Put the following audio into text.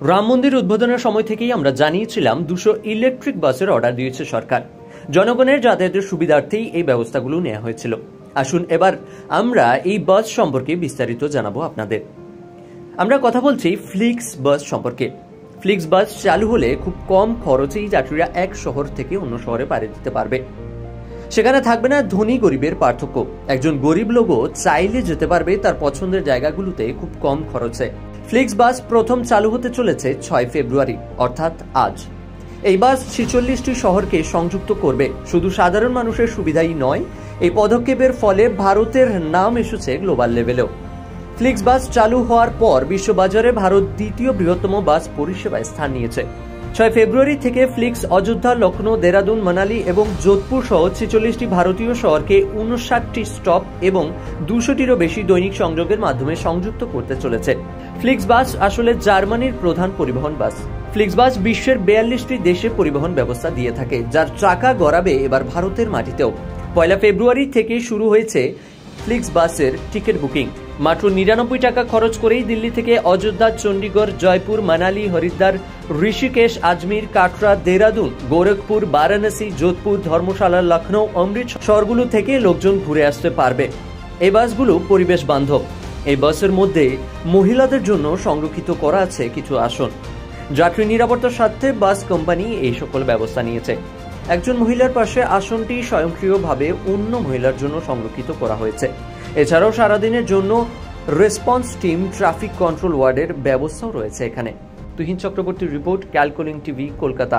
রাম মন্দির উদ্বোধনের সময় থেকেই আমরা জানিয়েছিলাম 200 ইলেকট্রিক বাসের অর্ডার দিয়েছে সরকার। জনগণের যাতায়াতের সুবিধার্থেই এই ব্যবস্থাগুলো নেওয়া হয়েছিল। আসুন এবার আমরা এই বাস সম্পর্কে বিস্তারিত জানাবো আপনাদের। আমরা কথা বলছি ফ্লিক্স বাস সম্পর্কে। ফ্লিক্স বাস চালু হলে খুব কম খরচেই যাত্রীরা এক শহর থেকে অন্য শহরে পাড়ি দিতে পারবে। সেখানে থাকবে না ধনী গরিবের পার্থক্য। একজন গরিব লোকও চাইলে যেতে পারবে তার পছন্দের জায়গাগুলোতে খুব কম খরচে। ফ্লিক্স বাস প্রথম চালু হতে চলেছে 6 ফেব্রুয়ারি, অর্থাৎ আজ। এই বাস 46টি শহরকে সংযুক্ত করবে। শুধু সাধারণ মানুষের সুবিধাই নয়, এই পদক্ষেপের ফলে ভারতের নাম এসেছে গ্লোবাল লেভেলেও। ফ্লিক্স বাস চালু হওয়ার পর বিশ্ববাজারে ভারত দ্বিতীয় বৃহত্তম বাস পরিষেবায় স্থান নিয়েছে। 6 ফেব্রুয়ারি থেকে ফ্লিক্স অযোধ্যা, লখনৌ, দেরাদুন, মানালি এবং যোধপুর সহ 46টি ভারতীয় শহরকে 59টি স্টপ এবং 200টিরও বেশি দৈনিক সংযোগের মাধ্যমে সংযুক্ত করতে চলেছে। ফ্লিক্স বাস আসলে জার্মানির প্রধান পরিবহন বাস। ফ্লিক্স বাস বিশ্বের 42টি দেশে পরিবহন ব্যবস্থা দিয়ে থাকে, যার চাকা গড়াবে এবার ভারতের মাটিতেও। 1 ফেব্রুয়ারি থেকে শুরু হয়েছে ফ্লিক্স বাসের টিকিট বুকিং। মাত্র 99 টাকা খরচ করেই দিল্লি থেকে অযোধ্যা, চণ্ডীগড়, জয়পুর, মানালি, হরিদ্বার, ঋষিকেশ, আজমির, কাটরা, দেরাদুন, গোরখপুর, বারাণসী, যোধপুর, ধর্মশালা, লখনৌ, অমৃতসর শহরগুলো থেকে লোকজন ঘুরে আসতে পারবে। এই বাসগুলো পরিবেশ বান্ধব। এই বাসের মধ্যে মহিলাদের জন্য সংরক্ষিত করা আছে কিছু আসন। যাত্রী নিরাপত্তার স্বার্থে বাস কোম্পানি এই সকল ব্যবস্থা নিয়েছে। একজন মহিলার পাশে আসনটি স্বয়ংক্রিয়ভাবে অন্য মহিলার জন্য সংরক্ষিত করা হয়েছে। এছাড়াও সারাদিনের জন্য রেসপন্স টিম, ট্রাফিক কন্ট্রোল ওয়ার্ডের ব্যবস্থাও রয়েছে এখানে। তুহিন চক্রবর্তীর রিপোর্ট, ক্যালকলিং টিভি, কলকাতা।